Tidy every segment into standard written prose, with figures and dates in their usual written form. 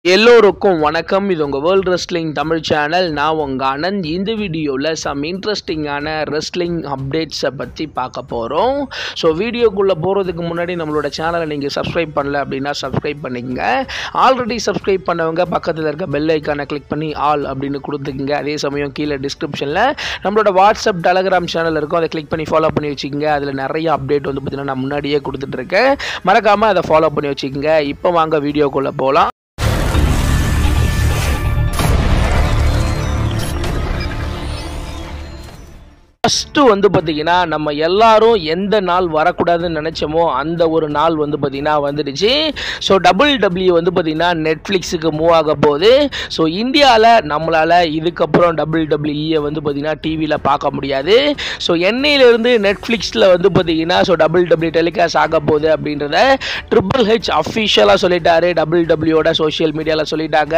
எல்லோருக்கும் வணக்கம். இது உங்கள் வேர்ல்ட் ரெஸ்லிங் தமிழ் சேனல். நான் உங்கள் ஆனந்த். இந்த வீடியோவில் சம் இன்ட்ரெஸ்டிங்கான ரெஸ்லிங் அப்டேட்ஸை பற்றி பார்க்க போகிறோம். ஸோ வீடியோக்குள்ளே போகிறதுக்கு முன்னாடி நம்மளோட சேனலை நீங்கள் சப்ஸ்கிரைப் பண்ணல அப்படின்னா சப்ஸ்கிரைப் பண்ணிக்கங்க. ஆல்ரெடி சப்ஸ்கிரைப் பண்ணவங்க பக்கத்தில் இருக்க பெல் ஐக்கானை கிளிக் பண்ணி ஆல் அப்படின்னு கொடுத்துக்குங்க. அதே சமயம் கீழே டிஸ்கிரிப்ஷனில் நம்மளோட வாட்ஸ்அப் டெலகிராம் சேனல் இருக்கும், அதை கிளிக் பண்ணி ஃபாலோ பண்ணி வச்சுக்கோங்க. அதில் நிறைய அப்டேட் வந்து பார்த்திங்கன்னா நான் முன்னாடியே கொடுத்துட்ருக்கேன். மறக்காமல் அதை ஃபாலோ பண்ணி வச்சுக்கோங்க. இப்போ வாங்க வீடியோக்குள்ளே போகலாம். ஃபஸ்ட்டு வந்து பார்த்திங்கன்னா நம்ம எல்லாரும் எந்த நாள் வரக்கூடாதுன்னு நினச்சோமோ அந்த ஒரு நாள் வந்து பார்த்திங்கன்னா வந்துடுச்சு. ஸோ WWE வந்து பார்த்திங்கன்னா நெட்ஃப்ளிக்ஸுக்கு மூவ் ஆக போகுது. ஸோ இந்தியாவில் நம்மளால் இதுக்கப்புறம் WWE வந்து பார்த்திங்கன்னா டிவியில் பார்க்க முடியாது. ஸோ எண்ணெயிலேருந்து நெட்ஃப்ளிக்ஸில் வந்து பார்த்திங்கன்னா WWE டெலிகாஸ்ட் ஆக போகுது அப்படின்றத ட்ரிபிள் ஹெச் அஃபிஷியலாக சொல்லிட்டாரு. WWE சோஷியல் மீடியாவில் சொல்லிட்டாங்க,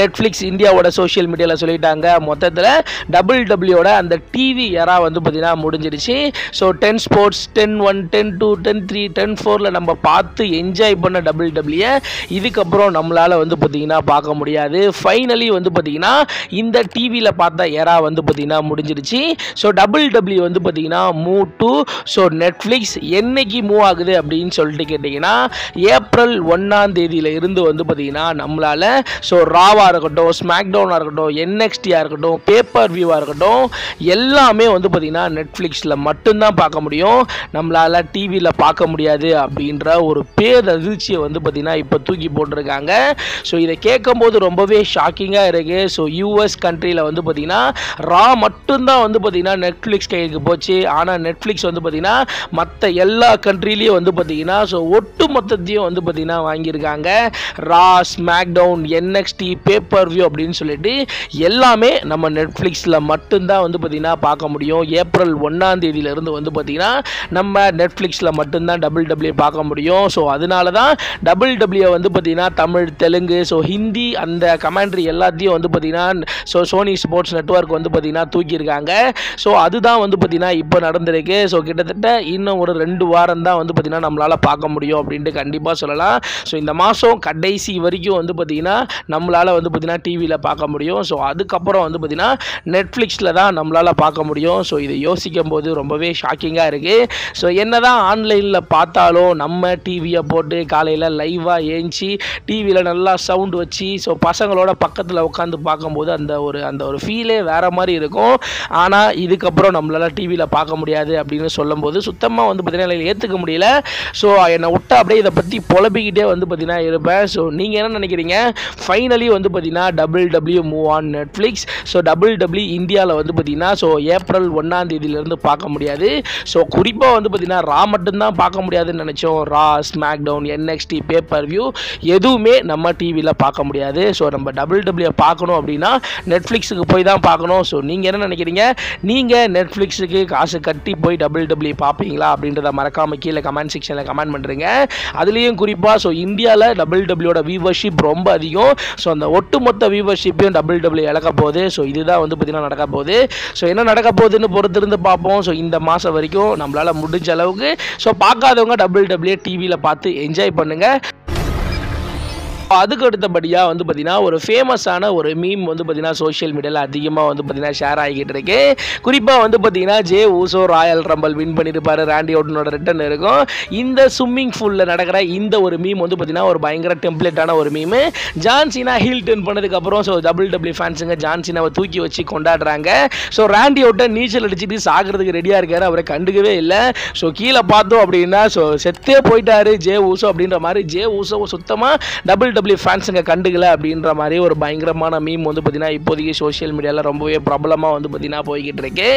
நெட்ஃப்ளிக்ஸ் இந்தியாவோட சோஷியல் மீடியாவில் சொல்லிட்டாங்க. மொத்தத்தில் WWE அந்த டிவி எரா வந்து பார்த்தீங்கன்னா முடிஞ்சிருச்சு. ஸோ 10 ஸ்போர்ட்ஸ் 10-1 10-2 10-3 10-4 நம்ம பார்த்து என்ஜாய் பண்ண WWE இதுக்கப்புறம் நம்மளால் வந்து பார்த்தீங்கன்னா பார்க்க முடியாது. ஃபைனலி வந்து பார்த்தீங்கன்னா இந்த டிவியில் பார்த்த எரா வந்து பார்த்தீங்கன்னா முடிஞ்சிருச்சு. ஸோ WWE வந்து பார்த்தீங்கன்னா மூவ் டு நெட்ஃப்ளிக்ஸ் என்னைக்கு மூவ் ஆகுது அப்படின்னு சொல்லிட்டு கேட்டிங்கன்னா ஏப்ரல் 1 இருந்து வந்து பார்த்தீங்கன்னா நம்மளால் ராவாக இருக்கட்டும், ஸ்மாக்டவுனாக இருக்கட்டும், NXT-ஆக இருக்கட்டும், பேப்பர் வியூவாக இருக்கட்டும், எல்லாமே வந்து பார்த்தீங்கன்னா நெட்ஃப்ளிக்ஸில் மட்டும்தான் பார்க்க முடியும். நம்மளால் டிவியில் பார்க்க முடியாது அப்படின்ற ஒரு பேரதிர்ச்சியை வந்து பார்த்தீங்கன்னா இப்போ தூக்கி போட்டிருக்காங்க. ஸோ இதை கேட்கும்போது ரொம்பவே ஷாக்கிங்காக இருக்குது. ஸோ US கண்ட்ரியில் வந்து பார்த்தீங்கன்னா ரா மட்டும்தான் வந்து பார்த்தீங்கன்னா நெட்ஃப்ளிக்ஸ் கைக்கு போச்சு. ஆனால் நெட்ஃப்ளிக்ஸ் வந்து பார்த்தீங்கன்னா மற்ற எல்லா கண்ட்ரிலையும் வந்து பார்த்தீங்கன்னா ஒட்டு மொத்தத்தையும் வந்து பார்த்தீங்கன்னா வாங்கியிருக்காங்க. ரா, ஸ்மாக்டவுன், NXT, பேப்பர் வியூ அப்படின்னு சொல்லிட்டு எல்லாமே நம்ம நெட்ஃப்ளிக்ஸில் மட்டும்தான் வந்து பார்த்தீங்கன்னா பார்க்க முடியும். ஏப்ரல் 1 இருந்து வந்து பார்த்தீங்கன்னா நம்ம நெட்ஃப்ளிக்ஸில் மட்டும்தான் WWE பார்க்க முடியும். ஸோ அதனால தான் WWE வந்து பார்த்தீங்கன்னா தமிழ், தெலுங்கு, ஹிந்தி அந்த கமெண்ட்ரி எல்லாத்தையும் வந்து பார்த்தீங்கன்னா சோனி ஸ்போர்ட்ஸ் நெட்வொர்க் வந்து பார்த்தீங்கன்னா தூக்கியிருக்காங்க. ஸோ அதுதான் வந்து பார்த்தீங்கன்னா இப்போ நடந்திருக்கு. ஸோ கிட்டத்தட்ட இன்னும் ஒரு 2 வாரம் தான் வந்து பார்த்தீங்கன்னா நம்மளால் பார்க்க முடியும் அப்படின்ட்டு கண்டிப்பாக சொல்லலாம். ஸோ இந்த மாதம் கடைசி வரைக்கும் வந்து பார்த்தீங்கன்னா நம்மளால் வந்து பார்த்தீங்கன்னா டிவியில் பார்க்க முடியும். ஸோ அதுக்கப்புறம் வந்து பார்த்தீங்கன்னா நெட்ஃப்ளிக்ஸில் தான் நம்மளால் பார்க்க முடியும். ஸோ இதை யோசிக்கும் போது ரொம்பவே ஷாக்கிங்காக இருக்குது. ஸோ என்ன தான் ஆன்லைனில் பார்த்தாலும் நம்ம டிவியை போட்டு காலையில் லைவாக ஏஞ்சி டிவியில் நல்லா சவுண்ட் வச்சு பசங்களோட பக்கத்தில் உட்காந்து பார்க்கும்போது அந்த ஒரு ஃபீலே வேறு மாதிரி இருக்கும். ஆனால் இதுக்கப்புறம் நம்மளால் டிவியில் பார்க்க முடியாது அப்படின்னு சொல்லும்போது சுத்தமாக வந்து பார்த்தீங்கன்னா ஏற்றுக்க முடியல. ஸோ என்னை விட்டு அப்படியே இதை பற்றி புலம்பிக்கிட்டே வந்து பார்த்தீங்கன்னா இருப்பேன். ஸோ நீங்கள் என்ன நினைக்கிறீங்க? ஃபைனலி வந்து பார்த்தீங்கன்னா WWE move on Netflix. WWE இந்தியாவில் வந்து பார்த்தீங்கன்னா ஏப்ரல் 1 இருந்து பார்க்க முடியாது. ஸோ குறிப்பாக வந்து பார்த்தீங்கன்னா ரா மட்டும்தான் பார்க்க முடியாதுன்னு நினச்சோம். ரா, ஸ்மாக்டவுன், NXT, பேப்பர் வியூ எதுவுமே நம்ம டிவியில் பார்க்க முடியாது. ஸோ நம்ம WWE பார்க்கணும் அப்படின்னா நெட்ஃப்ளிக்ஸுக்கு போய் தான் பார்க்கணும். ஸோ நீங்கள் என்ன நினைக்கிறீங்க? நீங்கள் நெட்ஃப்ளிக்ஸுக்கு காசு கட்டி போய் WWE பார்ப்பீங்களா அப்படின்றத மறக்காமல் கீழே கமெண்ட் செக்ஷனில் கமெண்ட் பண்ணுறீங்க. அதுலேயும் குறிப்பாக இந்தியாவில் WWEயோட வியூவர்ஷிப் ரொம்ப அதிகம். ஸோ அந்த ஒட்டுமொத்த வியூவர்ஷிப்பையும் WWE இழக்க போகுது. ஸோ இதுதான் வந்து பார்த்தீங்கன்னா நடக்க போகுது. ஸோ என்ன நடக்க போகுதுன்னு பொறுத்திருந்து பார்ப்போம். ஸோ இந்த மாதம் வரைக்கும் நம்மளால் முடிஞ்ச அளவுக்கு பார்க்காதவங்க WWE டிவியில் பார்த்து என்ஜாய் பண்ணுங்கள். அதுக்கு அடுத்தபடியாக வந்து பார்த்தீங்கன்னா ஒரு ஃபேமஸான ஒரு மீம் வந்து பார்த்தீங்கன்னா சோஷியல் மீடியாவில் அதிகமாக வந்து பார்த்தீங்கன்னா ஷேர் ஆகிக்கிட்டு இருக்கு. குறிப்பாக வந்து பார்த்தீங்கன்னா J Uso Royal rumble win பண்ணியிருப்பார், ராண்டி ஓட்டனோட ரிட்டன் இருக்கும். இந்த ஸ்விம்மிங் பூலில் நடக்கிற இந்த ஒரு மீம் வந்து பார்த்தீங்கன்னா ஒரு பயங்கர டெம்ப்ளேட்டான ஒரு meme. John Cena heel turn பண்ணதுக்கப்புறம் WWE ஃபேன்ஸுங்க ஜான் சீனாவை தூக்கி வச்சு கொண்டாடுறாங்க. ராண்டி ஓட்டன் நீச்சல் அடிச்சுட்டு சாகிறதுக்கு ரெடியாக இருக்காரு, அவரை கண்டுக்கவே இல்லை. கீழே பார்த்தோம் அப்படின்னா செத்தே போயிட்டாரு ஜே ஊசோ அப்படின்ற மாதிரி ஜே ஊசோ சுத்தமாக WWE ஃபேன்ஸுங்க கண்டுக்கல அப்படின்ற மாதிரி ஒரு பயங்கரமான மீம் வந்து பார்த்தீங்கன்னா இப்போதைக்கு சோஷியல் மீடியாவில் ரொம்பவே பிரபலமாக வந்து பார்த்தீங்கன்னா போய்கிட்டு இருக்கு.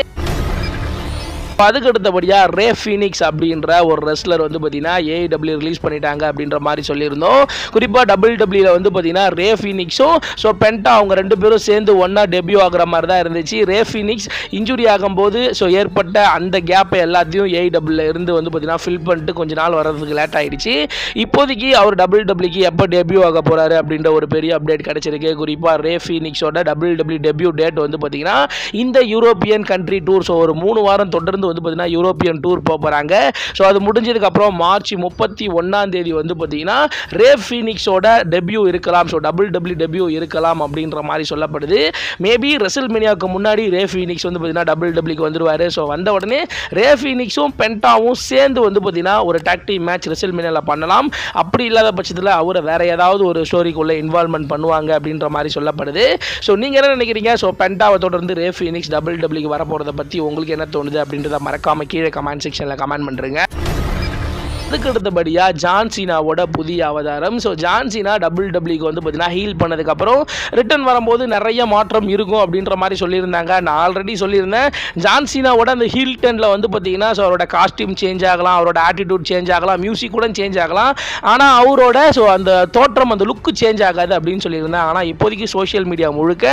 அதுக்கு அடுத்தபடியாக ரே ஃபீனிக்ஸ் அப்படின்ற ஒரு ரெஸ்லர் வந்து பார்த்தீங்கன்னா AEW ரிலீஸ் பண்ணிட்டாங்க அப்படின்ற மாதிரி சொல்லியிருந்தோம். குறிப்பாக WWE வந்து பார்த்தீங்கன்னா ரே ஃபீனிக்ஸும் பென்டா அவங்க 2 பேரும் சேர்ந்து ஒன்றா டெபியூ ஆகிற மாதிரி தான் இருந்துச்சு. ரே ஃபீனிக்ஸ் இன்ஜுரி ஆகும்போது ஏற்பட்ட அந்த கேப்பை எல்லாத்தையும் AEW இருந்து வந்து பார்த்தீங்கன்னா ஃபில் பண்ணிட்டு கொஞ்ச நாள் வர்றதுக்கு லேட் ஆகிடுச்சு. இப்போதைக்கு அவர் WWEக்கு எப்போ டெபியூ ஆக போகிறாரு அப்படின்ற ஒரு பெரிய அப்டேட் கிடச்சிருக்கு. குறிப்பாக ரே ஃபீனிக்ஸோட WWE டெபியூ டேட் வந்து பார்த்தீங்கன்னா இந்த யூரோப்பியன் கண்ட்ரி டூர் ஒரு 3 வாரம் தொடர்ந்து தொடர்ந்து வந்து பார்த்தீங்கன்னா யூரோப்பியன் டூர் போகிறாங்க. ஸோ அது முடிஞ்சதுக்கப்புறம் மார்ச் 31 வந்து பார்த்தீங்கன்னா ரே ஃபீனிக்ஸோட டெபியூ இருக்கலாம். ஸோ WWE டெபியூ இருக்கலாம் அப்படின்ற மாதிரி சொல்லப்படுது. மேபி ரெசில்மேனியாவுக்கு முன்னாடி ரே ஃபீனிக்ஸ் வந்து பார்த்தீங்கன்னா WWEக்கு வந்துருவார். ஸோ வந்த உடனே ரே ஃபீனிக்ஸும் பென்டாவும் சேர்ந்து வந்து பார்த்தீங்கன்னா ஒரு டாக் டீம் மேட்ச் ரெசில்மேனியாவில் பண்ணலாம். அப்படி இல்லாத பட்சத்தில் அவரை வேற ஏதாவது ஒரு ஸ்டோரிக்குள்ளே இன்வால்வ்மெண்ட் பண்ணுவாங்க அப்படின்ற மாதிரி சொல்லப்படுது. ஸோ நீங்கள் என்ன நினைக்கிறீங்க? ஸோ பென்டாவை தொடர்ந்து ரே ஃபீனிக்ஸ் WWEக்கு வர போகிறத பற்றி உங்களுக்கு என்ன தோணுது அப்படின்றத மறக்காம கீழே கமெண்ட் செக்ஷனில் கமெண்ட் பண்ணுறேங்க. அதுக்கு அடுத்தபடியாக ஜான் சீனாவோட புதிய அவதாரம். ஸோ ஜான் சீனா WWEக்கு வந்து பார்த்தீங்கன்னா ஹீல் பண்ணதுக்கப்புறம் ரிட்டர்ன் வரும்போது நிறைய மாற்றம் இருக்கும் அப்படின்ற மாதிரி சொல்லியிருந்தாங்க. நான் ஆல்ரெடி சொல்லியிருந்தேன், ஜான் சீனாவோட அந்த ஹீல் டர்னில் வந்து பார்த்தீங்கன்னா ஸோ அவரோட காஸ்டியூம் சேஞ்ச் ஆகலாம், அவரோட ஆட்டிடியூட் சேஞ்ச் ஆகலாம், மியூசிக் கூட சேஞ்ச் ஆகலாம். ஆனால் அவரோட ஸோ அந்த தோற்றம் அந்த லுக்கு சேஞ்ச் ஆகாது அப்படின்னு சொல்லியிருந்தேன். ஆனால் இப்போதைக்கு சோஷியல் மீடியா முழுக்க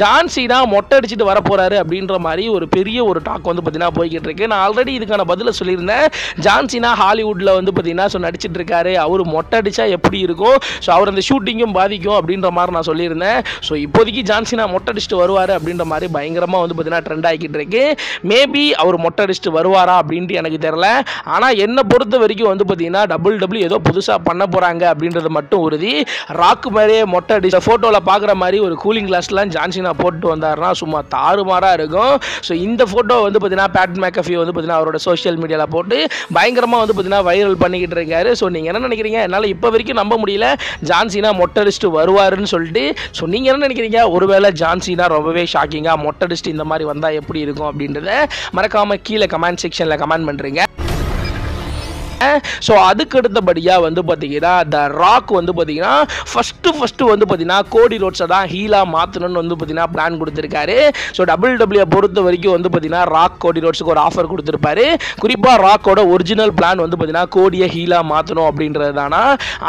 ஜான் சீனா மொட்டை அடிச்சுட்டு வர போகிறாரு அப்படின்ற மாதிரி ஒரு பெரிய ஒரு டாக் வந்து பார்த்தீங்கன்னா போய்கிட்டு இருக்கு. நான் ஆல்ரெடி இதுக்கான பதிலை சொல்லியிருந்தேன். ஜான் சீனா ஹாலிவுட்டில் வந்து பார்த்தீங்கன்னா ஸோ நடிச்சிட்டு இருக்காரு, அவர் மொட்டை அடிச்சா எப்படி இருக்கும், ஸோ அவர் அந்த ஷூட்டிங்கும் பாதிக்கும் அப்படின்ற மாதிரி நான் சொல்லியிருந்தேன். ஸோ இப்போதைக்கு ஜான் சீனா மொட்டை அடிச்சுட்டு வருவார் அப்படின்ற மாதிரி பயங்கரமாக வந்து பார்த்தீங்கன்னா ட்ரெண்ட் ஆகிக்கிட்டு இருக்கு. மேபி அவர் மொட்டை அடிச்சுட்டு வருவாரா அப்படின்ட்டு எனக்கு தெரியல. ஆனால் என்னை பொறுத்த வரைக்கும் வந்து பார்த்தீங்கன்னா WWE ஏதோ புதுசாக பண்ண போகிறாங்க அப்படின்றது மட்டும் உறுதி. ராக்கு மாதிரியே மொட்டை அடிச்ச ஃபோட்டோவில் பார்க்குற மாதிரி ஒரு கூலிங் கிளாஸ்லாம் ஜான் சீனா போட்டு வந்தாருன்னா சும்மா தாறுமாறாக இருக்கும். ஸோ இந்த ஃபோட்டோ வந்து பார்த்தீங்கன்னா பேட் மேக்கஃபி வந்து பார்த்தீங்கன்னா அவரோட சோஷியல் மீடியாவில் போட்டு பயங்கரமாக வந்து பார்த்தீங்கன்னா வைரல் பண்ணிக்கிட்டு இருக்காரு. ஸோ நீங்கள் என்ன நினைக்கிறீங்க? என்னால் இப்போ வரைக்கும் நம்ப முடியல ஜான் சீனா மொட்டை அடிச்சுட்டு வருவாருன்னு சொல்லிட்டு. ஸோ நீங்கள் என்ன நினைக்கிறீங்க? ஒருவேளை ஜான் சீனா ரொம்பவே ஷாக்கிங்காக மொட்டை அடிச்சுட்டு இந்த மாதிரி வந்தால் எப்படி இருக்கும் அப்படின்றத மறக்காமல் கீழே கமெண்ட் செக்ஷனில் கமெண்ட் பண்ணுறீங்க. ஸோ அதுக்கு அடுத்தபடியாக வந்து பார்த்தீங்கன்னா த ராக் வந்து பார்த்தீங்கன்னா ஃபஸ்ட்டு வந்து பார்த்தீங்கன்னா கோடி ரோட்ஸை தான் ஹீலாக மாற்றணும்னு வந்து பார்த்தீங்கன்னா பிளான் கொடுத்துருக்காரு. ஸோ WWE பொறுத்த வரைக்கும் வந்து பார்த்தீங்கன்னா ராக் கோடி ரோட்ஸுக்கு ஒரு ஆஃபர் கொடுத்துருப்பாரு. குறிப்பாக ராக்கோட ஒரிஜினல் பிளான் வந்து பார்த்தீங்கன்னா கோடியை ஹீலாக மாற்றணும் அப்படின்றது தானா.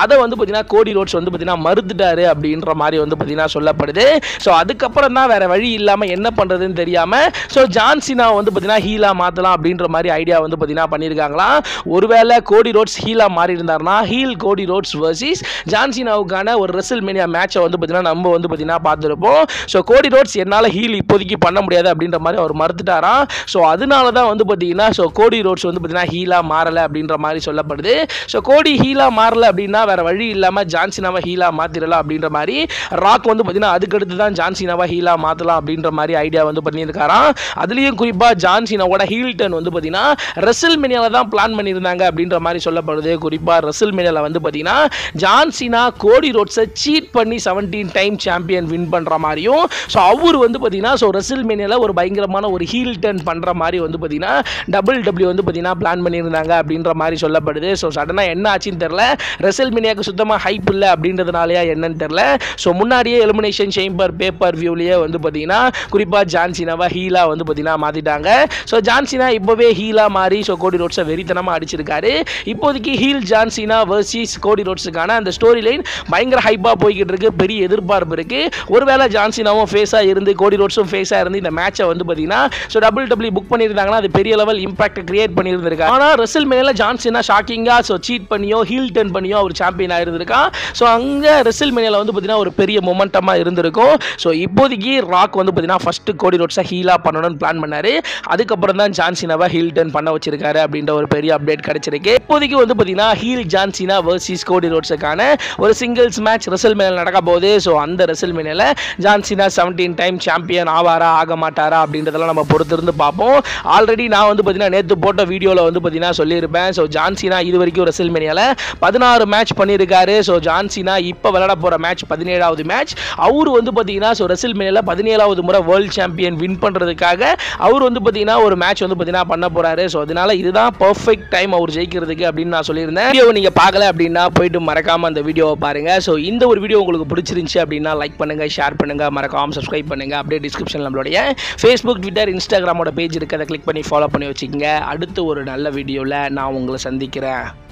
அதை வந்து பார்த்தீங்கன்னா கோடி ரோட்ஸ் வந்து பார்த்தீங்கன்னா மறுத்துட்டாரு அப்படின்ற மாதிரி வந்து பார்த்தீங்கன்னா சொல்லப்படுது. ஸோ அதுக்கப்புறம் தான் வேறு வழி இல்லாமல் என்ன பண்ணுறதுன்னு தெரியாமல் ஸோ ஜான் சீனா வந்து பார்த்தீங்கன்னா ஹீலாக மாற்றலாம் அப்படின்ற மாதிரி ஐடியா வந்து பார்த்தீங்கன்னா பண்ணியிருக்காங்களாம். ஒருவேளை கோடி ரோட்ஸ் ஹீலா மாறி இருந்தார்னா ஹீல் கோடி ரோட்ஸ் வர்சஸ் ஜான் சீனாவுக்கான ஒரு ரெசில்மேனியா மேட்சை வந்து பார்த்தீங்கன்னா நம்ம வந்து பார்த்தீங்கன்னா பார்த்துருப்போம். ஸோ கோடி ரோட்ஸ் என்னால் ஹீல் இப்போதைக்கு பண்ண முடியாது அப்படின்ற மாதிரி அவர் மறுத்துட்டாராம். ஸோ அதனால தான் வந்து பார்த்தீங்கன்னா ஸோ கோடி ரோட்ஸ் வந்து பார்த்தீங்கன்னா ஹீலா மாறலை அப்படின்ற மாதிரி சொல்லப்படுது. ஸோ கோடி ஹீலா மாறலை அப்படின்னா வேற வழி இல்லாமல் ஜான் சீனாவை ஹீலா மாற்றிடலாம் அப்படின்ற மாதிரி ராக் வந்து பார்த்தீங்கன்னா அதுக்கடுத்து தான் ஜான் சீனாவை ஹீலா மாற்றலாம் அப்படின்ற மாதிரி ஐடியா வந்து பண்ணியிருக்காராம். அதுலேயும் குறிப்பாக ஜான் சீனாவோட ஹீல் டர்ன் வந்து பார்த்தீங்கன்னா ரெசில்மேனியாவில் தான் பிளான் பண்ணியிருந்தாங்க அப்படின்ற மாதிரி சொல்லப்படுது. குறிப்பாக ரெசில்மேனியாவில் வந்து பார்த்தீங்கன்னா ஜான் சீனா கோடி ரோட்ஸை சீட் பண்ணி 17 டைம் சாம்பியன் வின் பண்ணுற மாதிரியும் ஸோ அவர் வந்து பார்த்தீங்கன்னா ஸோ ரெசில்மேனியாவில் ஒரு பயங்கரமான ஒரு ஹீல் டர்ன் பண்ணுற மாதிரி வந்து பார்த்தீங்கன்னா WWE வந்து பார்த்தீங்கன்னா பிளான் பண்ணியிருந்தாங்க அப்படின்ற மாதிரி சொல்லப்படுது. ஸோ சடனாக என்ன ஆச்சுன்னு தெரில. ரெசில்மேனியாவுக்கு சுத்தமாக ஹைப் இல்லை அப்படின்றதுனாலயா என்னன்னு தெரில. ஸோ முன்னாடியே எலிமினேஷன் சேம்பர் பேப்பர் வியூலேயே வந்து பார்த்தீங்கன்னா குறிப்பாக ஜான் சீனாவை ஹீலாக வந்து பார்த்தீங்கன்னா மாற்றிட்டாங்க. ஸோ ஜான் சீனா இப்போவே ஹீலாக மாறி ஸோ கோடி ரோட்ஸை வெறித்தனமாக அடிச்சிருக்காரு. இப்போதைக்கு ஹீல் ஜான் சீனா வர்சஸ் கோடி ரோட்ஸுக்கான அந்த ஸ்டோரி லைன் பயங்கர ஹைப்பாக போய்கிட்டு இருக்கு. பெரிய எதிர்பார்ப்பு இருக்கு. ஒருவேளை ஜான் சீனாவும் ஃபேஸாக இருந்து கோடி ரோட்ஸும் ஃபேஸாக இருந்து இந்த மேட்சை வந்து பார்த்தீங்கன்னா ஸோ WWE புக் பண்ணியிருந்தாங்கன்னா அது பெரிய லெவல் இம்பாக்ட் கிரியேட் பண்ணியிருந்திருக்காங்க. ஆனால் ரெசில்மேனியாவில் ஜான் சீனா ஷாக்கிங்காக ஸோ சீட் பண்ணியோ ஹீல் டர்ன் பண்ணியோ அவர் சாம்பியன் ஆயிருந்திருக்கான். ஸோ அங்கே ரெசில்மேனியாவில் வந்து பார்த்தீங்கன்னா ஒரு பெரிய மொமெண்டமாக இருந்திருக்கும். ஸோ இப்போதைக்கு ராக் வந்து பார்த்தீங்கன்னா ஃபர்ஸ்ட் கோடி ரோட்ஸை ஹீலாக பண்ணணும்னு பிளான் பண்ணாரு. அதுக்கப்புறம் தான் ஜான் சீனாவை ஹீல் டர்ன் பண்ண வச்சிருக்காரு அப்படின்ற ஒரு பெரிய அப்டேட் கிடைச்சிருக்கு. இப்போதைக்கு வந்து பார்த்தீங்கன்னா ஹீல் ஜான் சீனா வர்சஸ் கோடி ரோட்ஸுக்கான ஒரு சிங்கிள்ஸ் மேட்ச் ரெசில்மேனியாவில் நடக்க போகுது. ஸோ அந்த ரெசில்மேனியாவில் ஜான் சீனா 17 டைம் சாம்பியன் ஆவாரா ஆக மாட்டாரா அப்படின்றதெல்லாம் நம்ம பொறுத்திருந்து பார்ப்போம். ஆல்ரெடி நான் வந்து பார்த்தீங்கன்னா நேற்று போட்ட வீடியோவில் வந்து பார்த்தீங்கன்னா சொல்லியிருப்பேன். ஸோ ஜான் சீனா இது வரைக்கும் ரெசில்மேனியாவில் 16 மேட்ச் பண்ணியிருக்காரு. ஸோ ஜான் சீனா இப்போ விளையாட போகிற மேட்ச் 17வது மேட்ச். அவர் வந்து பார்த்தீங்கன்னா ஸோ ரெசில்மேனியாவில் 17வது முறை வேர்ல்டு சாம்பியன் வின் பண்ணுறதுக்காக அவர் வந்து பார்த்தீங்கன்னா ஒரு மேட்ச் வந்து பார்த்தீங்கன்னா பண்ண போகிறாரு. ஸோ அதனால இதுதான் பர்ஃபெக்ட் டைம் அவர் ஜெயிக்கிறதுக்கு அப்படின்னு நான் சொல்லியிருந்தேன். வீடியோவை நீங்கள் பார்க்கல அப்படின்னா போயிட்டு மறக்காமல் அந்த வீடியோவை பாருங்கள். ஸோ இந்த ஒரு வீடியோ உங்களுக்கு பிடிச்சிருந்துச்சு அப்படின்னா லைக் பண்ணுங்கள், ஷேர் பண்ணுங்கள், மறக்காமல் சப்ஸ்கிரைப் பண்ணுங்கள். அப்படியே டிஸ்கிரிப்ஷனில் நம்மளுடைய ஃபேஸ்புக், ட்விட்டர், இன்ஸ்டாகிராமோட பேஜ் இருக்குது. அதை கிளிக் பண்ணி ஃபாலோ பண்ணி வச்சுக்கோங்க. அடுத்து ஒரு நல்ல வீடியோவில் நான் உங்களை சந்திக்கிறேன்.